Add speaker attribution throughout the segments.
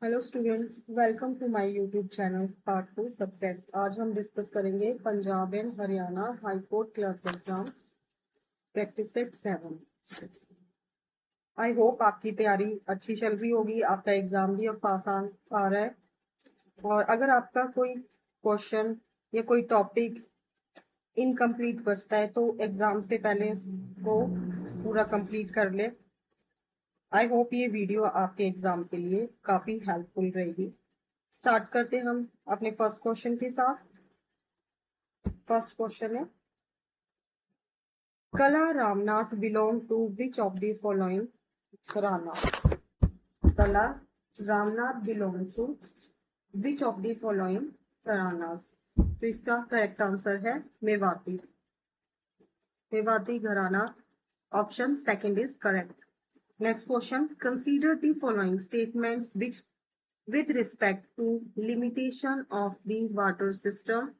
Speaker 1: Hello students, welcome to my YouTube channel part 2 success. आज हम discuss करेंगे Punjab and Haryana high court clerk exam practice set 7। I hope आपकी तैयारी अच्छी चल रही होगी। आपका एग्जाम भी अब पास आ रहा है। और अगर आपका कोई क्वेश्चन या कोई टॉपिक इनकम्प्लीट बचता है तो एग्जाम से पहले उसको पूरा कंप्लीट कर ले। आई होप ये वीडियो आपके एग्जाम के लिए काफी हेल्पफुल रहेगी। स्टार्ट करते हैं हम अपने फर्स्ट क्वेश्चन के साथ। फर्स्ट क्वेश्चन है, Kala Ramnath belong to which of the following gharana. Kala Ramnath belong to which of the following gharanas. तो इसका करेक्ट आंसर है Mewati. Mewati gharana, option second is correct. Next question, consider the following statements which with respect to limitation of the water system.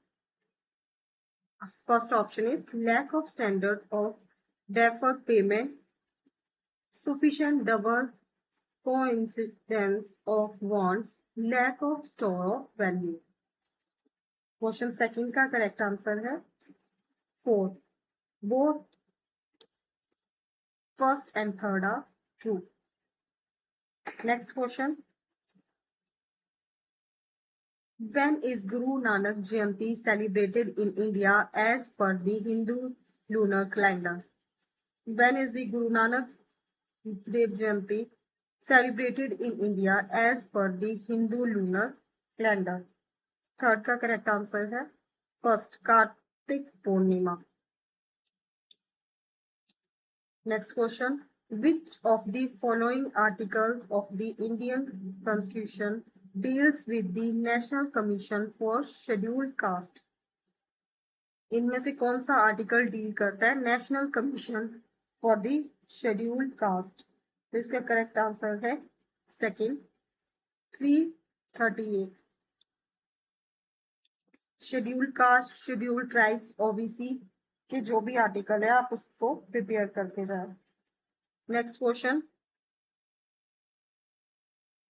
Speaker 1: First option is lack of standard of deferred payment, sufficient double coincidence of wants, lack of store of value. Question second का correct answer है 4। Both first and third are true. Next question, when is Guru Nanak Jayanti celebrated in India as per the Hindu lunar calendar? When is the Guru Nanak Dev Jayanti celebrated in India as per the Hindu lunar calendar? Third का correct answer है first, Kartik Purnima. Next question, which of the following articles of the Indian Constitution deals with the National Commission for Scheduled Caste? इनमें से कौन सा article deal करता है national commission for the scheduled caste? तो इसका करेक्ट आंसर है second, 338। Scheduled caste, scheduled tribes, OBC के जो भी आर्टिकल है आप उसको प्रिपेयर करके जाए। Next question,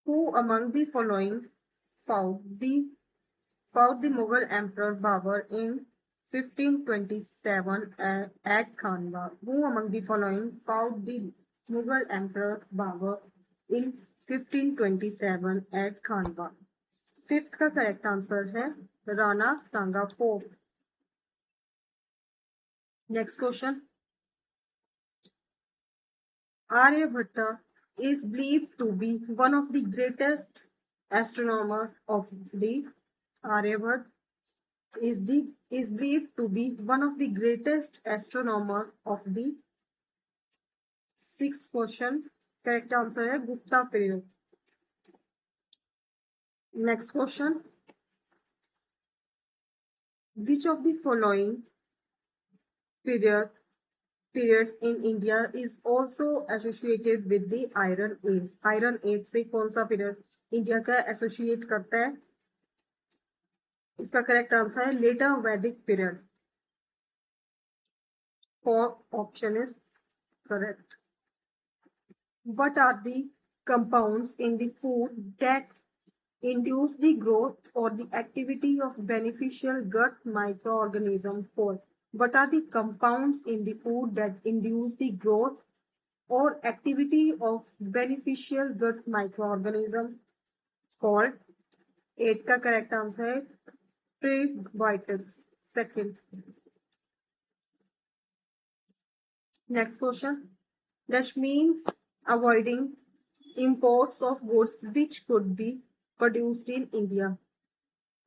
Speaker 1: who among the following fought the Mughal Emperor Babur in 1527 at Khanwa? Who among the following fought the Mughal Emperor Babur in 1527 at Khanwa? Fifth का correct answer है Rana Sanga fort. Next question, Aryabhatta is believed to be one of the greatest astronomer of the Aryabhat is believed to be one of the greatest astronomer of the sixth question, correct answer है Gupta period. Next question, which of the following periods in India is also associated with the Iron Age? Iron Age से कौन सा period India का associate करता है? इसका correct answer है letter वैदिक period. Fourth option is correct. What are the compounds in the food that induce the growth or the activity of beneficial gut microorganism? What are the compounds in the food that induce the growth or activity of beneficial gut microorganism called? 8 का correct answer है prebiotics, second. Next question, that means avoiding imports of goods which could be produced in India.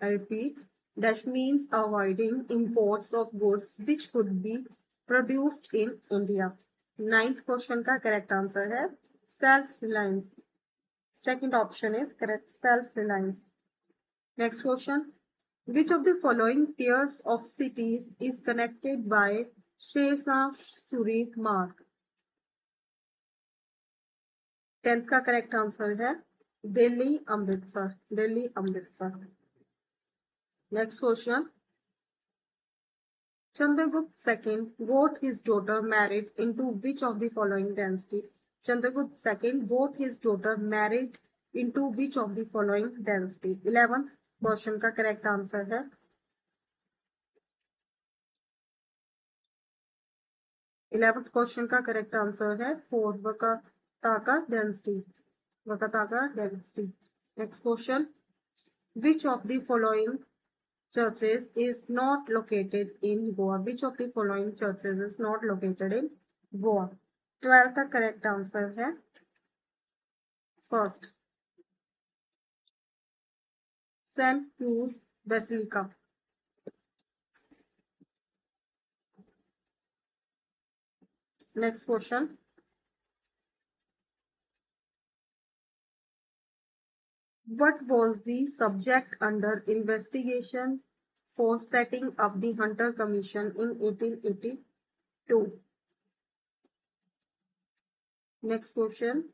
Speaker 1: I repeat, that means avoiding imports of goods which could be produced in India. Ninth question का correct answer है self-reliance. Second option is correct, self-reliance. Next question, which of the following tiers of cities is connected by Sher-Shah Suri Marg? 10th का correct answer है Delhi Amritsar, Delhi Amritsar. Next question, Chandragupta II got his daughter married into which of the following dynasty? Chandragupta II got his daughter married into which of the following density? 11th question का correct answer है 11th question का correct answer है 4 वक्रता density वक्रता density. Next question which of the following churches is not located in Goa? Which of the following churches is not located in Goa? 12th का correct answer है first Saint Cruz basilica. Next question what was the subject under investigation for setting up the Hunter Commission in 1882? Next question,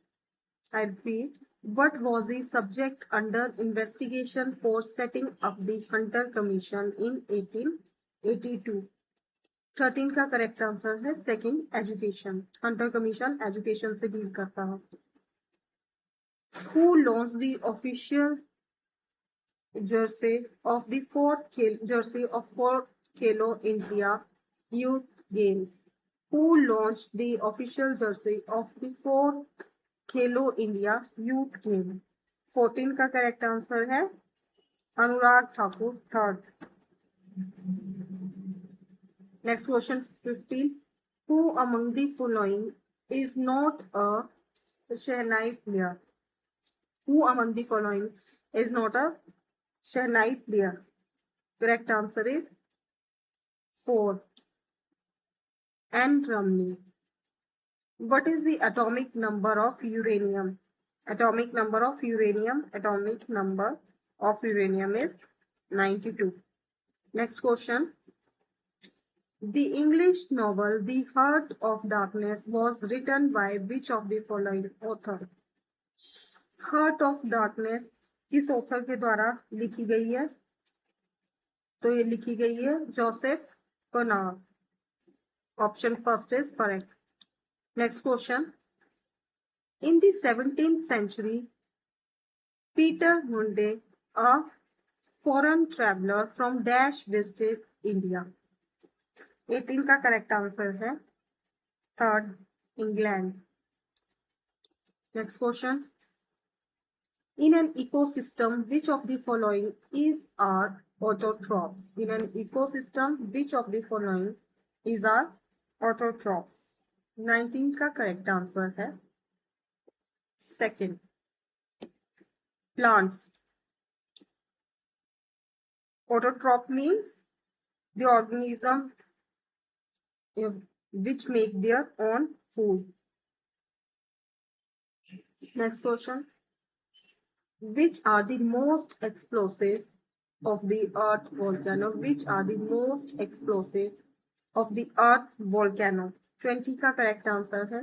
Speaker 1: I repeat, what was the subject under investigation for setting up the Hunter Commission in 1882? 13 का correct answer है second, education. Hunter commission education से deal करता है। Who launched the official jersey of the fourth Khelo India Youth Games? Who launched the official jersey of the fourth Khelo India Youth Game? 14 का correct answer है Anurag Thakur third. Next question 15, who among the following is not a Shehnai player? Who among the following is not a Shehnai player? Correct answer is 4, N. Ramni. What is the atomic number of uranium? Atomic number of uranium is 92. Next question. The English novel The Heart of Darkness was written by which of the following author? Heart of darkness किस author के द्वारा लिखी गई है? तो ये लिखी गई है Joseph Connor. Option first is correct. Next question, in the 17th century Peter Mundy a foreign traveller from dash visited India. 18 का करेक्ट आंसर है third, England. Next question, in an ecosystem which of the following are autotrophs? In an ecosystem which of the following are autotrophs? 19 का correct answer है second, plants. Autotroph means the organism which make their own food. Next question, which are the most explosive of the earth volcano? Which are the most explosive of the earth volcano? 20 का correct answer है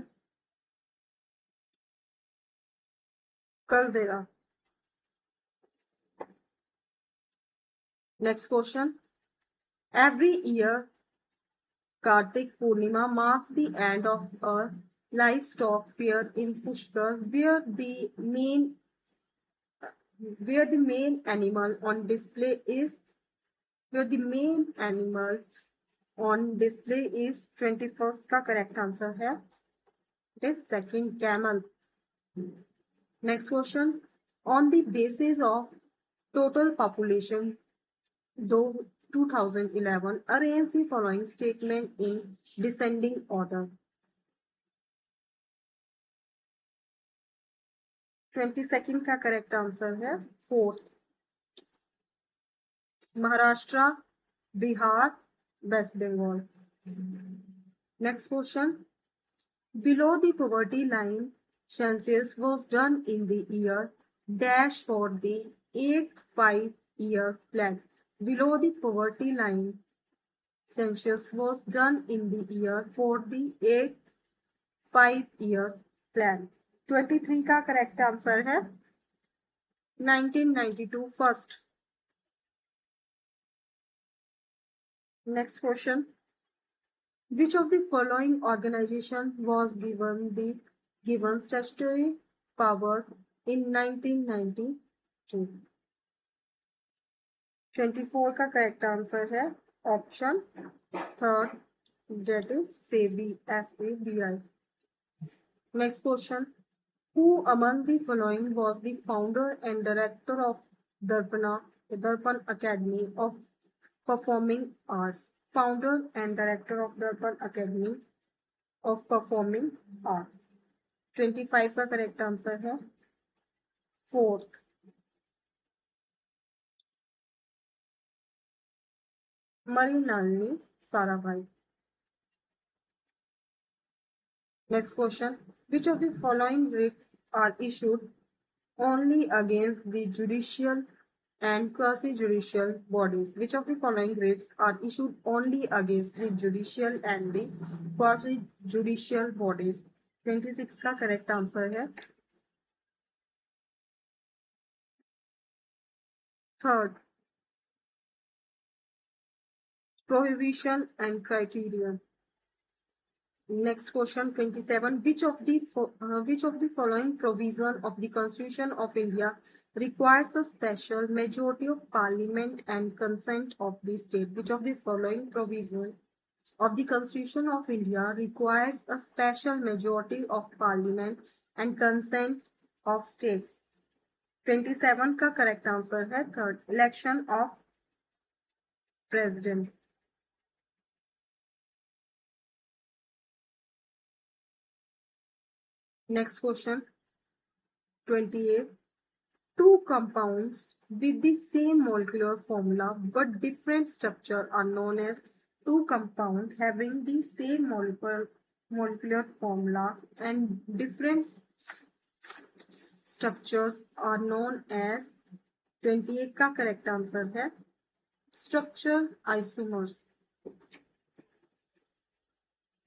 Speaker 1: caldera. Next question, every year Kartik Purnima marks the end of a livestock fair in Pushkar where the main animal on display is 21st का correct answer है it is second, camel. Next question, on the basis of total population 2011 arrange the following statement in descending order. 22nd का correct answer है fourth, Maharashtra, Bihar, west Bengal. Next question, below the poverty line census was done in the year dash for the 8th 5-year plan. Below the poverty line census was done in the year for the 8th 5-year plan. 23 का correct answer है 1992 first. Next question, which of the following organization was given statutory power in 1992. 24 का correct answer है option third, that is SEBI, SABI. Next question. Who among the following was the founder and director of Darpan Academy of Performing Arts? Founder and director of Darpan Academy of Performing Arts. 25 का correct answer है fourth, Mrinalini Sarabhai. Next question. Which of the following writs are issued only against the judicial and quasi-judicial bodies? Which of the following writs are issued only against the judicial and the quasi-judicial bodies? 26 का correct answer है third, prohibition and criterion. Next question, 27. Which of the following provision of the Constitution of India requires a special majority of Parliament and consent of the state? Which of the following provision of the Constitution of India requires a special majority of Parliament and consent of states? 27 का correct answer है third, election of president. Next question, 28. Two compounds with the same molecular formula but different structure are known as two compounds having the same molecular formula and different structures are known as. 28 का correct answer है structure isomers.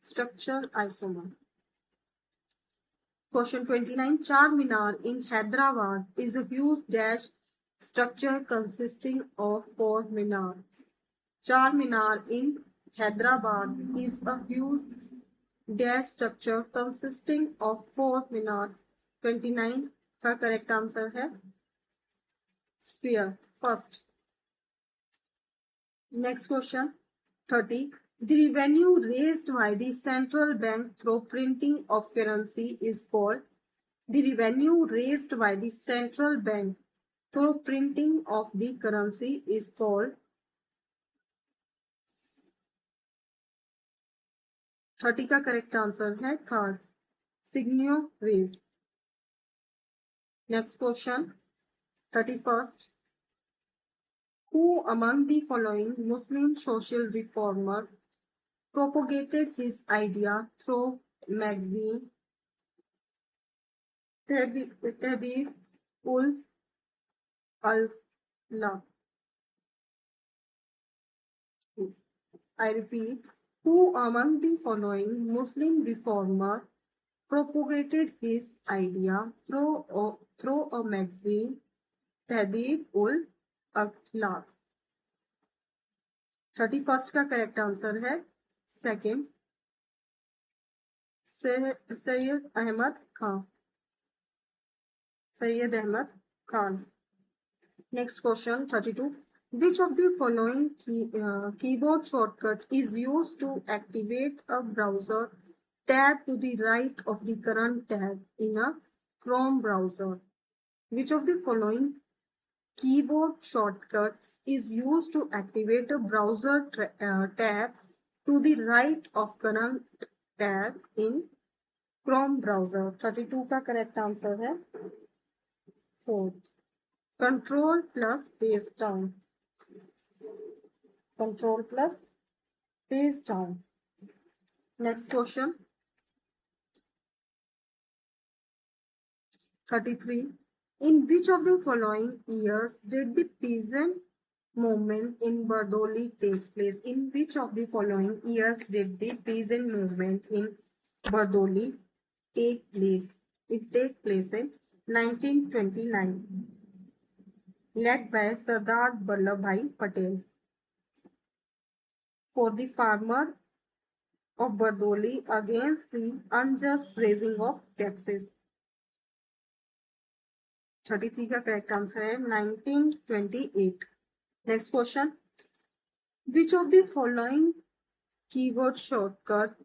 Speaker 1: Structure isomer. Question 29. Charminar in Hyderabad is a huge dash structure consisting of four minars. Charminar in Hyderabad is a huge dash structure consisting of four minars. 29 का correct answer है sphere first. Next question, 30. The revenue raised by the central bank through printing of currency is called. The revenue raised by the central bank through printing of the currency is called. 30 का correct answer है third, सिग्नियो रेज. Next question, 31st. Who among the following Muslim social reformer propagated his idea through magazine Tehdeeb ul Allah? I repeat, who among the following Muslim reformer propagated his idea through a magazine Tehdeeb ul Allah? 31st का correct answer है second, Syed Ahmad Khan. Syed Ahmad Khan. Next question, 32. Which of the following keyboard shortcut is used to activate a browser tab to the right of the current tab in a Chrome browser? Which of the following keyboard shortcuts is used to activate a browser tab to the right of current tab in Chrome browser? 32 का correct answer है fourth, control plus page down. Control plus page down. Next question, 33. In which of the following years did the peasant movement in Bardoli take place? In which of the following years did the peasant movement in Bardoli take place? It take place in 1929, led by Sardar Vallabhbhai Patel. For the farmer of Bardoli against the unjust raising of taxes. 33 का correct answer है 1928। Next question, which of the following keyword shortcut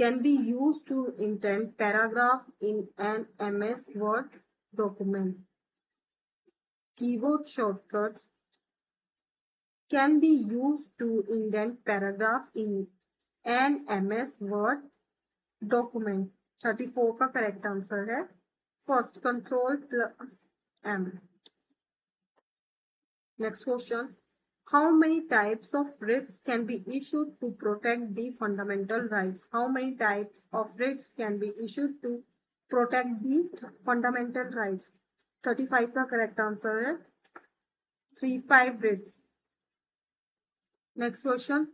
Speaker 1: can be used to indent paragraph in an MS Word document? Keyword shortcuts can be used to indent paragraph in an MS Word document. 34 का correct answer है first, control plus M. Next question, how many types of writs can be issued to protect the fundamental rights? How many types of writs can be issued to protect the fundamental rights? 35 का correct answer है 35 writs. Next question,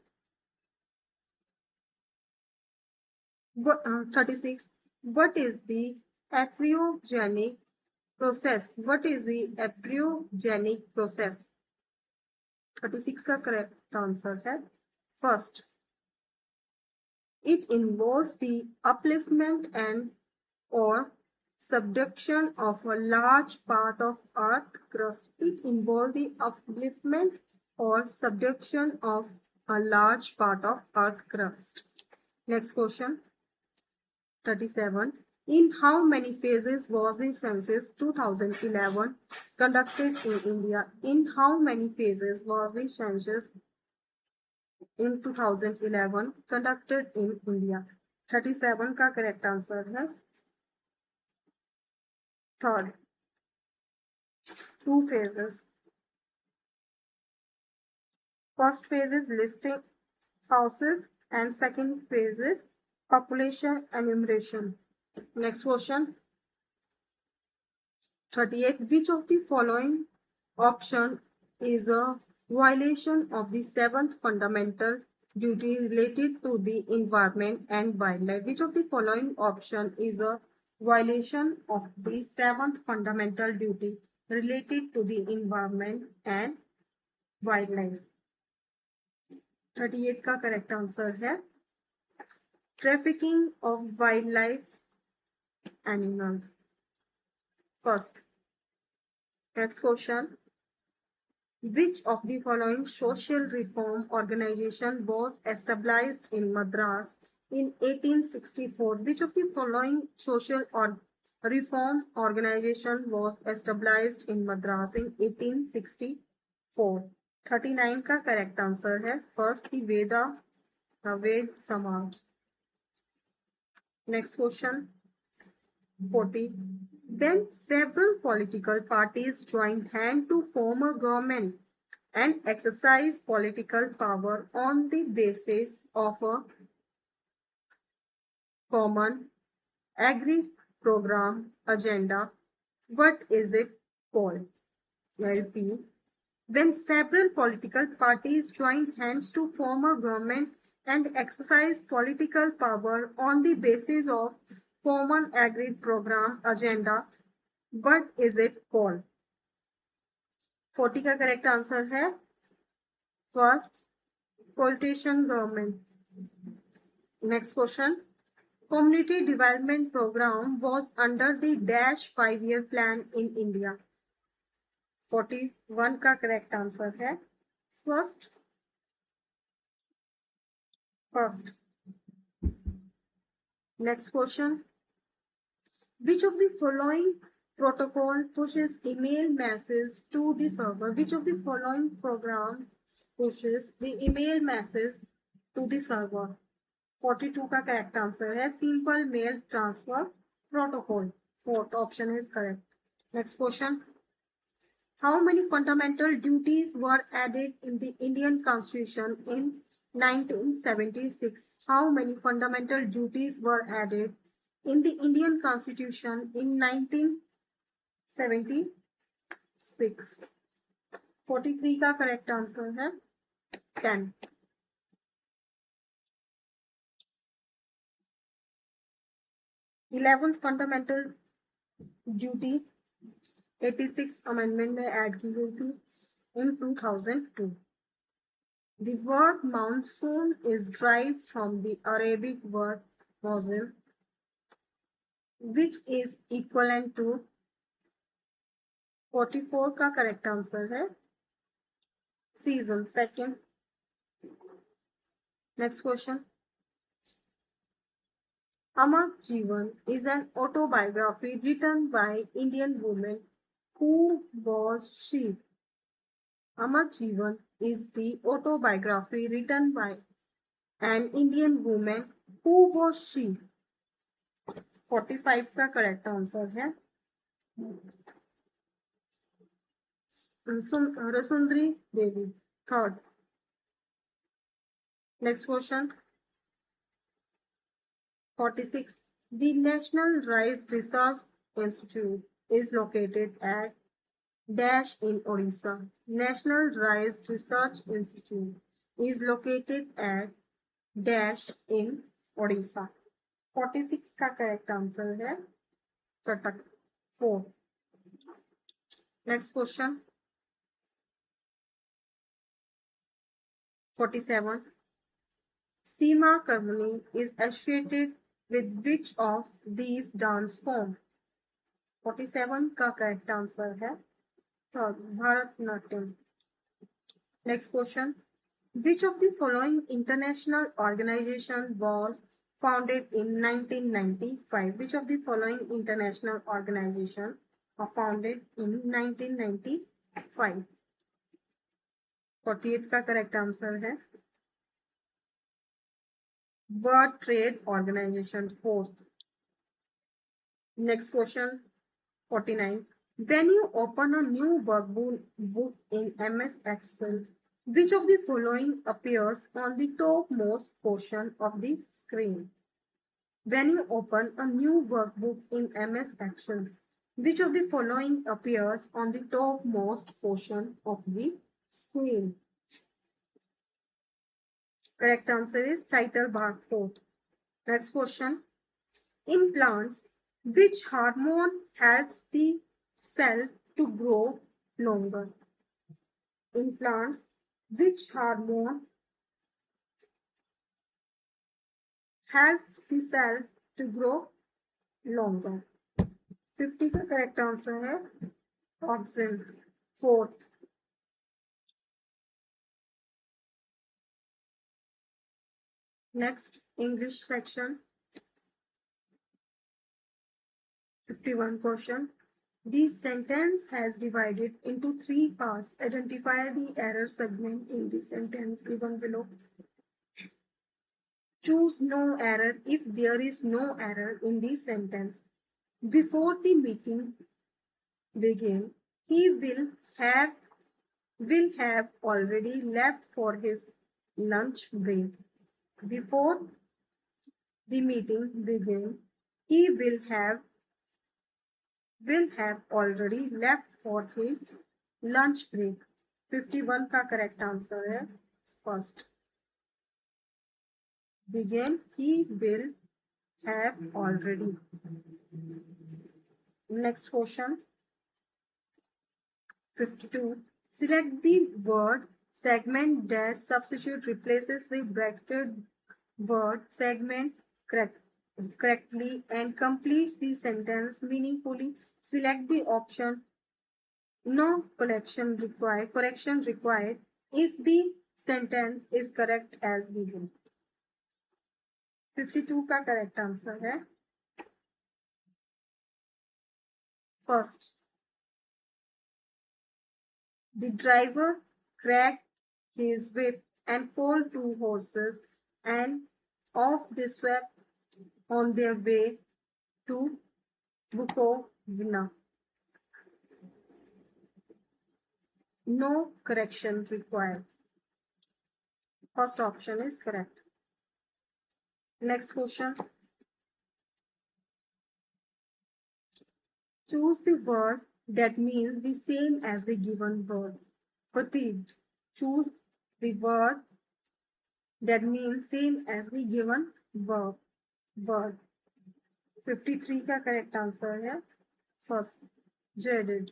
Speaker 1: 36, what is the embryogenic process? What is the embryogenic process? 36 का correct answer है first, it involves the upliftment and or subduction of a large part of earth crust. It involves the upliftment or subduction of a large part of earth crust. Next question, 37, in how many phases was the census 2011 conducted in India? In how many phases was the census in 2011 conducted in India? 37 का correct answer है third, 2 phases. First phase is listing houses and second phase is population enumeration. Next question, 38, which of the following option is a violation of the 7th fundamental duty related to the environment and wildlife? Which of the following option is a violation of the 7th fundamental duty related to the environment and wildlife? 38 का correct answer है trafficking of wild life animals first. Next question, which of the following social reform organization was established in Madras in 1864? Which of the following social or reform organization was established in Madras in 1864? 39 का correct answer है first, की वेद समाज. Next question, 40, then several political parties joined hand to form a government and exercise political power on the basis of a common agreed program agenda. What is it called? I repeat, when several political parties joined hands to form a government and exercise political power on the basis of common agreed program agenda, what is it called? 40 का correct answer है first, coalition government. Next question, community development program was under the dash 5-year plan in India. 41 का correct answer है first. Next question, which of the following protocol pushes email message to the server? Which of the following program pushes the email message to the server? 42 का correct answer है simple mail transfer protocol. Fourth option is correct. Next question, how many fundamental duties were added in the Indian Constitution in 1976? How many fundamental duties were added in the Indian Constitution in 1976? 43 का correct answer है 10. 11th fundamental duty 86 amendment में add की गई थी in 2002. The word monsoon is derived from the Arabic word mawsim, which is equivalent to 44 का correct answer है season second. Next question, Amar Jeevan is an autobiography written by Indian woman. Who was she? Amar Jeevan is the autobiography written by an Indian woman. Who was she? 45 का correct answer है Rassundari Devi, third. Next question 46. The National Rice Research Institute is located at dash in Odisha. National Rice Research Institute is located at dash in Odisha. 46 का correct answer है Cuttack, 4। Next question 47. Seema Karmani is associated with which of these dance form? 47 का correct answer है third, Bharatanatyam. Next question, which of the following international organization was founded in 1995? Which of the following international organization are founded in 1995? 48 का correct answer है world trade organisation, fourth. Next question 49. When you open a new workbook in MS Excel, which of the following appears on the topmost portion of the screen? When you open a new workbook in MS Excel, which of the following appears on the topmost portion of the screen? Correct answer is title bar 4. Next question. In plants, which hormone helps the cell to grow longer? In plants, which hormone helps the cell to grow longer? 50 का correct answer है option fourth. Next English section 51 question. The sentence has divided into 3 parts. Identify the error segment in the sentence given below. Choose no error if there is no error in the sentence. Before the meeting begin, he will have already left for his lunch break. Before the meeting begin, he will have already left for his lunch break. 51 का correct answer है first. Begin, he will have already. Next question 52. Select the word segment dash substitute replaces the bracketed word segment correctly and completes the sentence meaningfully. Select the option no correction required if the sentence is correct as given. 52 का correct answer है first. The driver cracked his whip and pulled 2 horses and off they swept on their way to Bukovina. No correction required. First option is correct. Next question. Choose the word that means the same as the given word. Fatigued. Choose the word that means same as the given word. 53 का correct answer है first, जेडिड।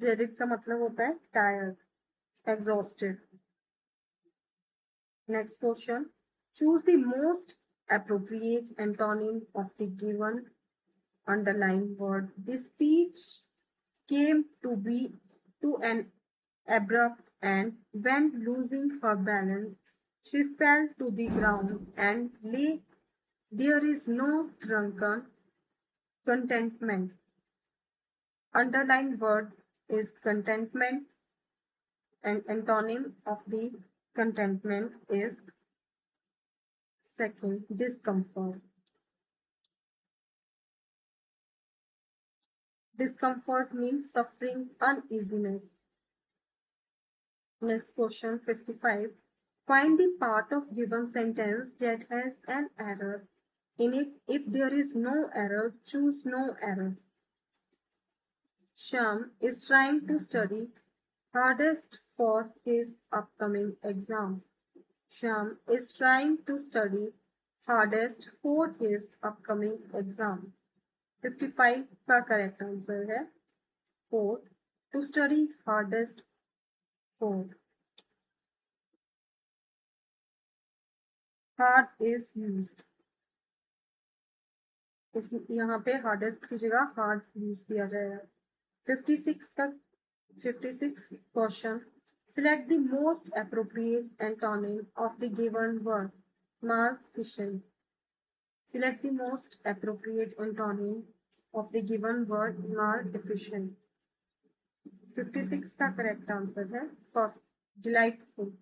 Speaker 1: जेडिड का मतलब होता है tired, exhausted. Next question, choose the most appropriate antonym of the given underline word. The speech came to an abrupt end when, losing her balance, she fell to the ground and lay. There is no drunken contentment. Underline word is contentment, and antonym of the contentment is second, discomfort. Discomfort means suffering, uneasiness. Next question 55. Find the part of given sentence that has an error in it. If there is no error, choose no error. Sham is trying to study hardest for his upcoming exam. Sham is trying to study hardest for his upcoming exam. 55 का correct answer है 4. To study hardest for. Hard is used. यहाँ पे hardest की जगह hard use किया जाएगा. 56 question. Select the most appropriate antonym of the given word. Maleficent. Select the most appropriate antonym of the given word. Maleficent. 56 का correct answer है first, delightful.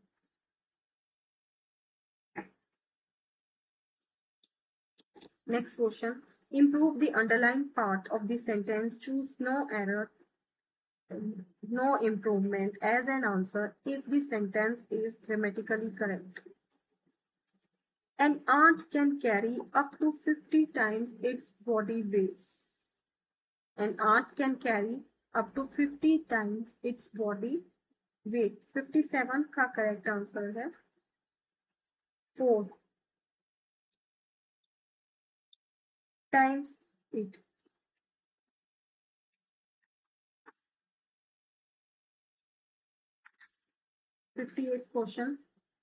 Speaker 1: Next question. Improve the underlying part of the sentence. Choose no error, no improvement as an answer if the sentence is grammatically correct. An ant can carry up to 50 times its body weight. An ant can carry up to 50 times its body weight. 57 का correct answer है 4 times it. 58 question.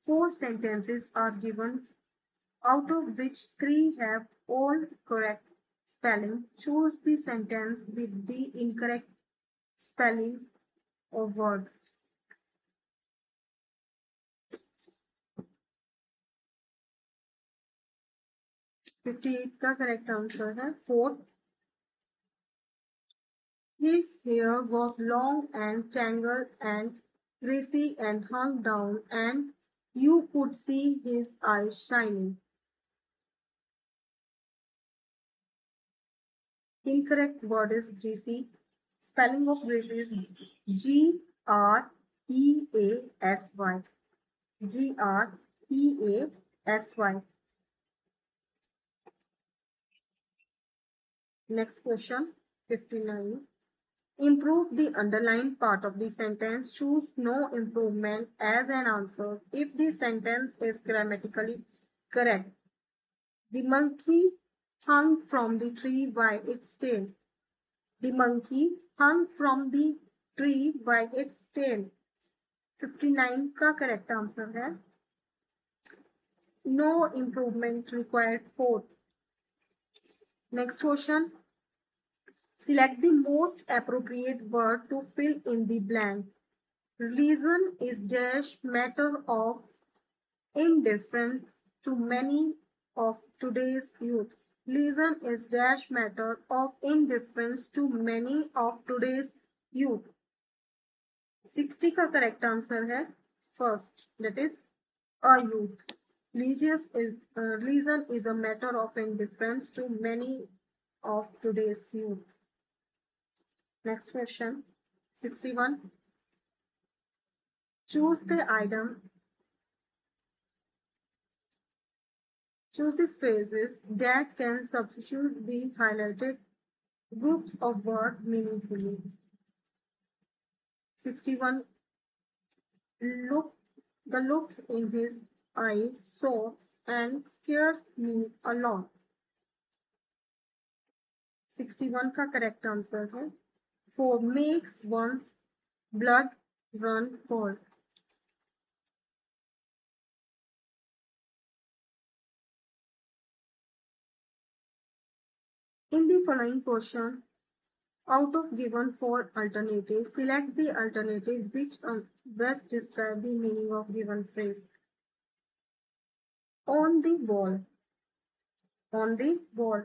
Speaker 1: 4 sentences are given, out of which 3 have all correct spelling. Choose the sentence with the incorrect spelling of word. 58 का correct answer है 4. His hair was long and tangled and greasy and hung down, and you could see his eyes shining. Incorrect word is greasy. Spelling of greasy is Greasy. Greasy. Next question 59. Improve the underlined part of the sentence. Choose no improvement as an answer if the sentence is grammatically correct. The monkey hung from the tree by its tail. The monkey hung from the tree by its tail. 59 का correct answer है. No improvement required 4. Next question. Select the most appropriate word to fill in the blank. Religion is dash matter of indifference to many of today's youth. Religion is dash matter of indifference to many of today's youth. 60 का correct answer है first, that is a youth. Religion is a matter of indifference to many of today's youth. Next question 61. Choose the item. Choose the phrases that can substitute the highlighted groups of words meaningfully. 61. The look in his eyes shocks and scares me a lot. 61 का correct answer है 4. Makes one's blood run cold. In the following question, out of given four alternatives, select the alternative which best describe the meaning of given phrase. On the wall. On the wall.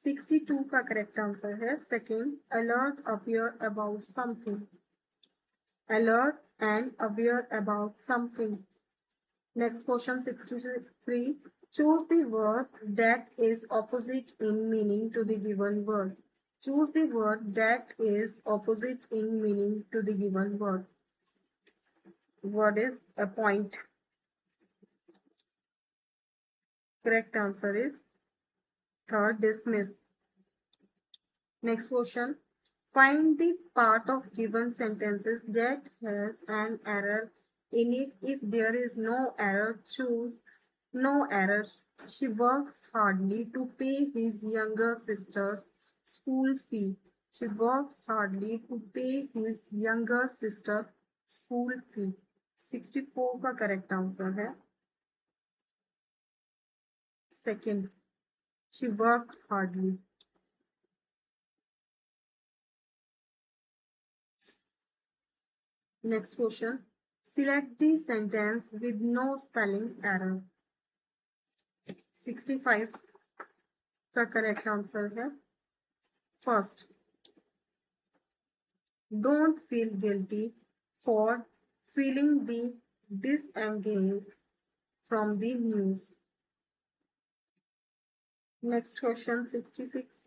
Speaker 1: 62 का correct answer है. Second, alert, aware about something. Alert and aware about something. Next question 63. Choose the word that is opposite in meaning to the given word. Choose the word that is opposite in meaning to the given word. Word is appoint. Correct answer is third, dismiss. Next question. Find the part of given sentences that has an error in it. If there is no error, choose no error. She works hardly to pay his younger sister's school fee. She works hardly to pay his younger sister school fee. 64 का correct answer है. Second, she worked hardly. Next question. Select the sentence with no spelling error. 65 का correct answer है. First, don't feel guilty for feeling the disengaged from the news. Next question 66.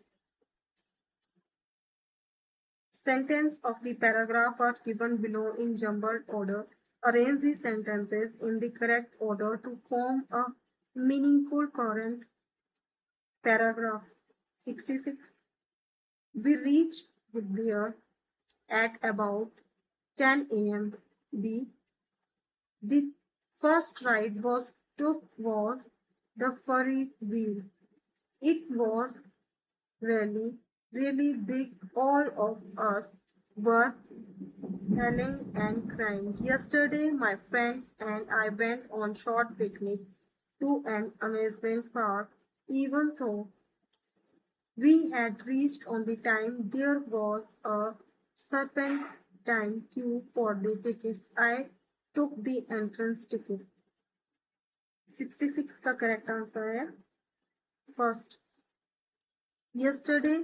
Speaker 1: Sentence of the paragraph are given below in jumbled order. Arrange the sentences in the correct order to form a meaningful current paragraph. 66. We reached there at about 10 a.m. B. The first ride was took was the Ferry wheel. It was really big. All of us were yelling and crying. Yesterday, my friends and I went on short picnic to an amusement park. Even though we had reached on the time, there was a serpentine queue for the tickets. I took the entrance ticket. 66 का correct answer है. First, yesterday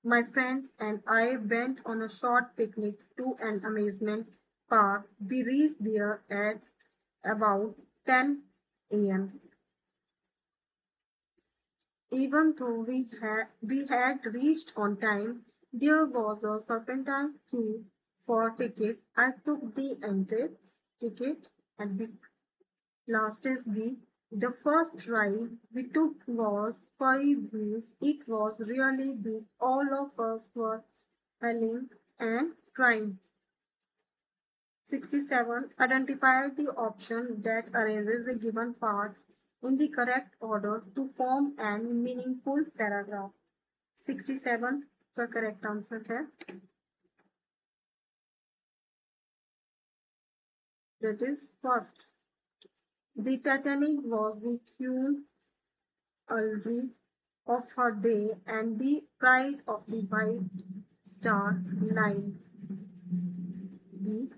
Speaker 1: my friends and I went on a short picnic to an amusement park. We reached there at about 10 a.m. Even though we had reached on time, there was a serpentine queue for ticket. I took the entrance ticket and the last is B. The first ride we took was 5 wheels. It was really big. All of us were yelling and crying. 67. Identify the option that arranges the given parts in the correct order to form an meaningful paragraph. 67 का correct answer है. That is first. The Titanic was the jewelry of her day and the pride of the White Star Line. B.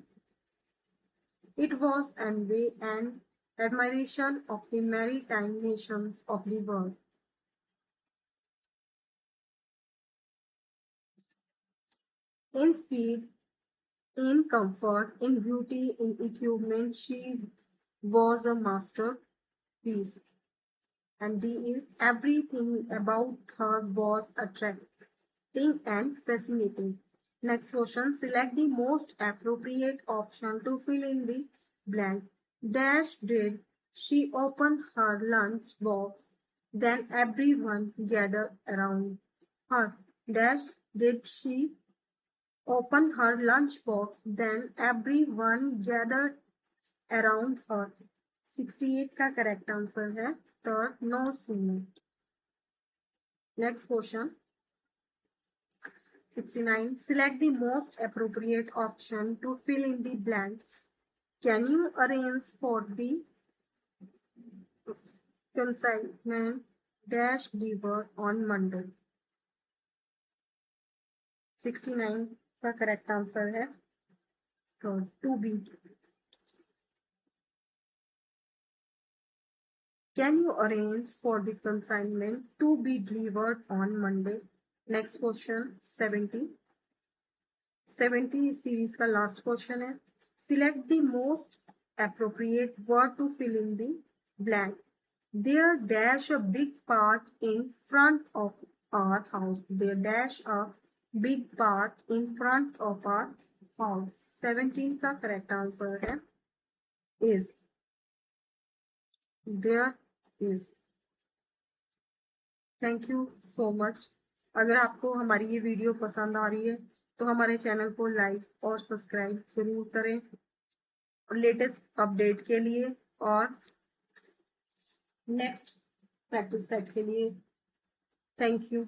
Speaker 1: It was envy and admiration of the maritime nations of the world. In speed, in comfort, in beauty, in equipment, she was a masterpiece. And D is everything about her was attracting and fascinating. Next question, select the most appropriate option to fill in the blank. Dash did she open her lunch box, then everyone gathered around her. Dash did she open her lunch box, then everyone gathered around her. 68 का correct answer है. Third, no sooner. Next question 69. Select the most appropriate option to fill in the blank. Can you arrange for the consignment dash delivered on Monday? 69 का correct answer है तो 2B. Can you arrange for the consignment to be delivered on Monday? Next question 70. 70 इस series का last question है. Select the most appropriate word to fill in the blank. There dash a big park in front of our house. There dash a big park in front of our house. 17 का correct answer है is. There is. Thank you so much. अगर आपको हमारी ये video पसंद आ रही है तो हमारे चैनल को लाइक और सब्सक्राइब जरूर करें और लेटेस्ट अपडेट के लिए और नेक्स्ट प्रैक्टिस सेट के लिए. Thank you.